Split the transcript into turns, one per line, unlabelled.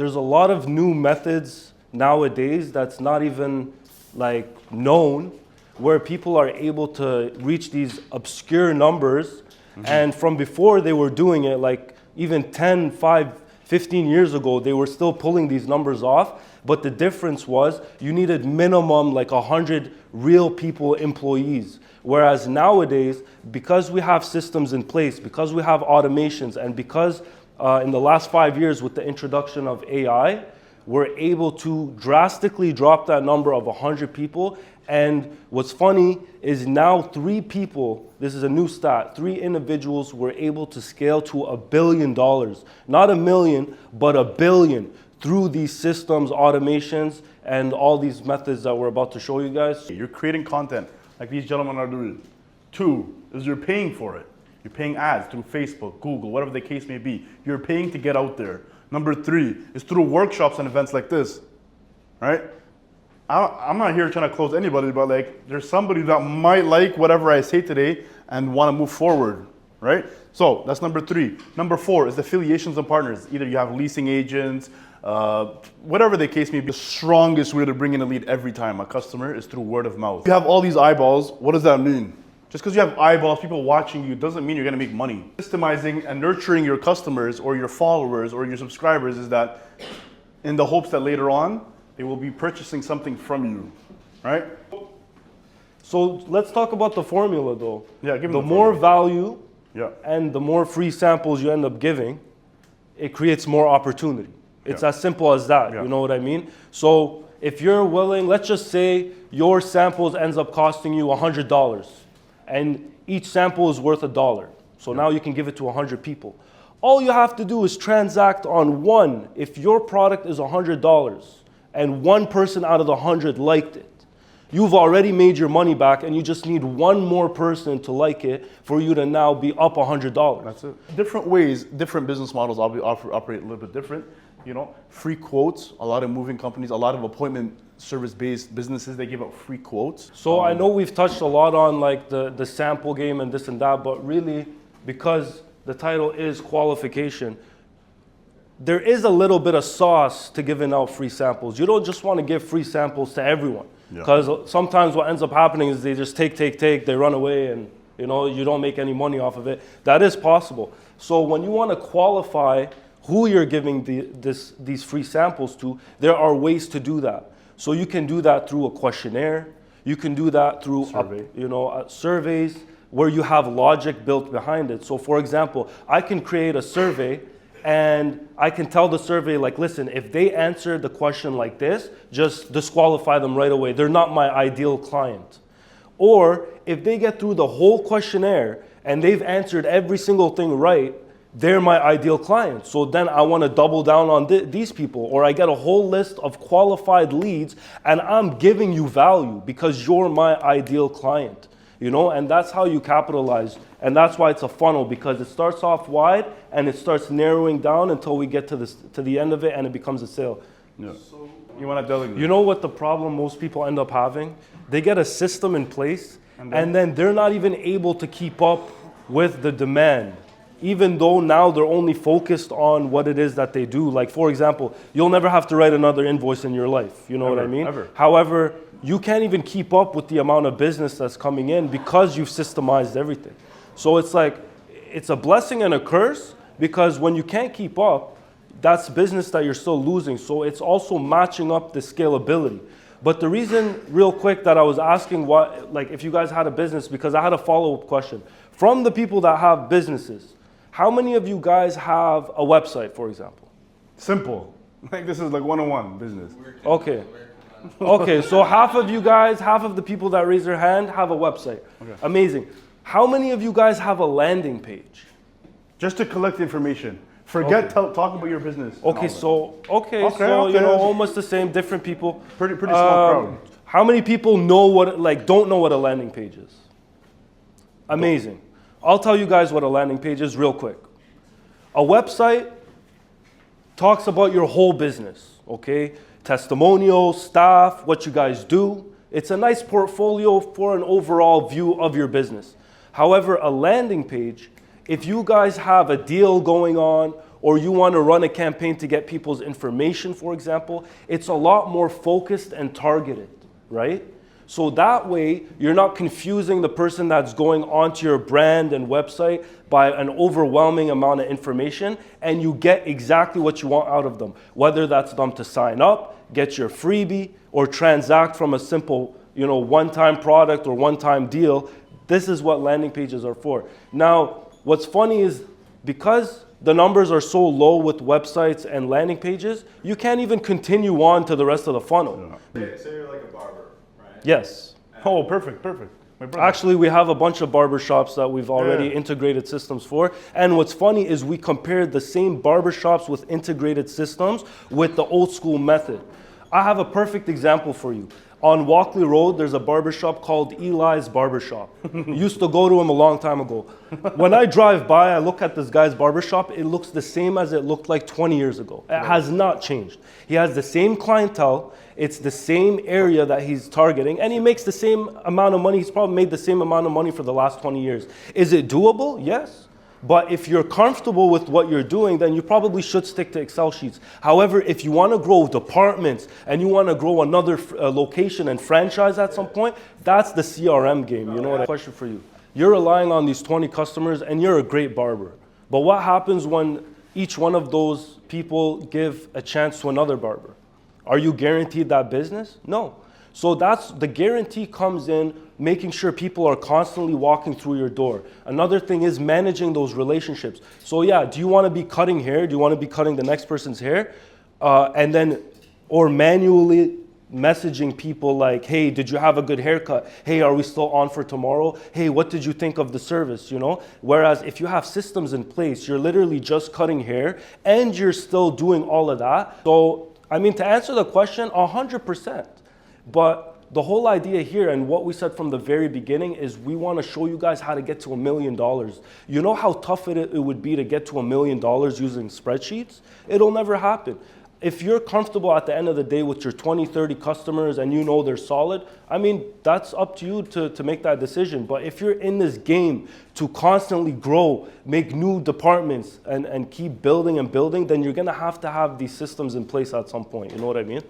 there's a lot of new methods nowadays that's not even like known, where people are able to reach these obscure numbers. And from before they were doing it, like even 10, 5, 15 years ago, they were still pulling these numbers off. But the difference was you needed minimum like 100 real people, employees. Whereas nowadays, because we have systems in place, because we have automations, and because in the last 5 years with the introduction of AI, we're able to drastically drop that number of 100 people. And what's funny is now 3 people, this is a new stat, 3 individuals were able to scale to $1 billion. Not a million, but $1 billion through these systems, automations, and all these methods that we're about to show you guys.
You're creating content like these gentlemen are doing. 2 is you're paying for it. You're paying ads through Facebook, Google, whatever the case may be. You're paying to get out there. Number 3 is through workshops and events like this, right? I'm not here trying to close anybody, but like there's somebody that might like whatever I say today and want to move forward, right? So that's number 3. Number 4 is affiliations and partners. Either you have leasing agents, whatever the case may be. The strongest way to bring in a lead every time a customer is through word of mouth. You have all these eyeballs. What does that mean? Just because you have eyeballs, people watching you, doesn't mean you're going to make money. Systemizing and nurturing your customers or your followers or your subscribers is that in the hopes that later on, they will be purchasing something from you, right?
So let's talk about the formula though.
Yeah, give me
the more value
yeah.
and the more free samples you end up giving, it creates more opportunity. It's as simple as that, you know what I mean? So if you're willing, let's just say your samples ends up costing you $100 and each sample is worth $1. So now you can give it to 100 people. All you have to do is transact on one. If your product is $100 and one person out of the 100 liked it, you've already made your money back and you just need one more person to like it for you to now be up $100.
That's it. Different ways, different business models operate a little bit different. You know, free quotes, a lot of moving companies, a lot of appointment service-based businesses, they give out free quotes.
So I know we've touched a lot on like the sample game and this and that, but really because the title is qualification, there is a little bit of sauce to giving out free samples. You don't just want to give free samples to everyone. Because sometimes what ends up happening is they just take, they run away and you know, you don't make any money off of it. That is possible. So when you want to qualify who you're giving these free samples to, there are ways to do that. So you can do that through a questionnaire. You can do that through surveys where you have logic built behind it. So for example, I can create a survey and I can tell the survey, like, listen, if they answer the question like this, just disqualify them right away. They're not my ideal client. Or if they get through the whole questionnaire and they've answered every single thing right, they're my ideal client. So then I want to double down on these people. Or I get a whole list of qualified leads and I'm giving you value because you're my ideal client. You know, and that's how you capitalize. And that's why it's a funnel, because it starts off wide and it starts narrowing down until we get to the end of it and it becomes a sale.
Yeah. So you want to delegate.
You know what the problem most people end up having? They get a system in place and then they're not even able to keep up with the demand. Even though now they're only focused on what it is that they do. Like for example, you'll never have to write another invoice in your life. You know what I mean?
Ever.
However, you can't even keep up with the amount of business that's coming in because you've systemized everything. So it's like, it's a blessing and a curse, because when you can't keep up, that's business that you're still losing. So it's also matching up the scalability. But the reason, real quick, that I was asking what, like if you guys had a business, because I had a follow-up question. From the people that have businesses, how many of you guys have a website, for example?
Simple. Like this is like one-on-one business.
Okay. Okay, so half of you guys, half of the people that raise their hand have a website. Okay. Amazing. How many of you guys have a landing page?
Just to collect information. Forget talk about your business.
Okay, so you know, almost the same, different people.
Pretty small crowd.
How many people know don't know what a landing page is? Amazing. I'll tell you guys what a landing page is real quick. A website talks about your whole business, okay? Testimonials, staff, what you guys do. It's a nice portfolio for an overall view of your business. However, a landing page, if you guys have a deal going on, or you want to run a campaign to get people's information, for example, it's a lot more focused and targeted, right? So that way, you're not confusing the person that's going onto your brand and website by an overwhelming amount of information, and you get exactly what you want out of them, whether that's them to sign up, get your freebie, or transact from a simple, one-time product or one-time deal. This is what landing pages are for. Now, what's funny is because the numbers are so low with websites and landing pages, you can't even continue on to the rest of the funnel.
Say you're like a barber, right?
Yes.
Oh, perfect. My brother.
Actually, we have a bunch of barbershops that we've already integrated systems for. And what's funny is we compared the same barbershops with integrated systems with the old school method. I have a perfect example for you. On Walkley Road, there's a barbershop called Eli's Barbershop. Used to go to him a long time ago. When I drive by, I look at this guy's barbershop, it looks the same as it looked like 20 years ago. It has not changed. He has the same clientele, it's the same area that he's targeting, and he makes the same amount of money. He's probably made the same amount of money for the last 20 years. Is it doable? Yes. But if you're comfortable with what you're doing, then you probably should stick to Excel sheets. However, if you want to grow departments and you want to grow another location and franchise at some point, that's the CRM game. You know what? Question for you. You're relying on these 20 customers and you're a great barber. But what happens when each one of those people give a chance to another barber? Are you guaranteed that business? No. So that's the guarantee comes in making sure people are constantly walking through your door. Another thing is managing those relationships. So yeah, do you want to be cutting hair? Do you want to be cutting the next person's hair? Or manually messaging people like, hey, did you have a good haircut? Hey, are we still on for tomorrow? Hey, what did you think of the service? Whereas if you have systems in place, you're literally just cutting hair and you're still doing all of that. So, to answer the question, 100%. But the whole idea here and what we said from the very beginning is we want to show you guys how to get to $1 million. You know how tough it would be to get to $1 million using spreadsheets? It'll never happen. If you're comfortable at the end of the day with your 20, 30 customers and you know they're solid, that's up to you to make that decision. But if you're in this game to constantly grow, make new departments and keep building and building, then you're going to have these systems in place at some point. You know what I mean?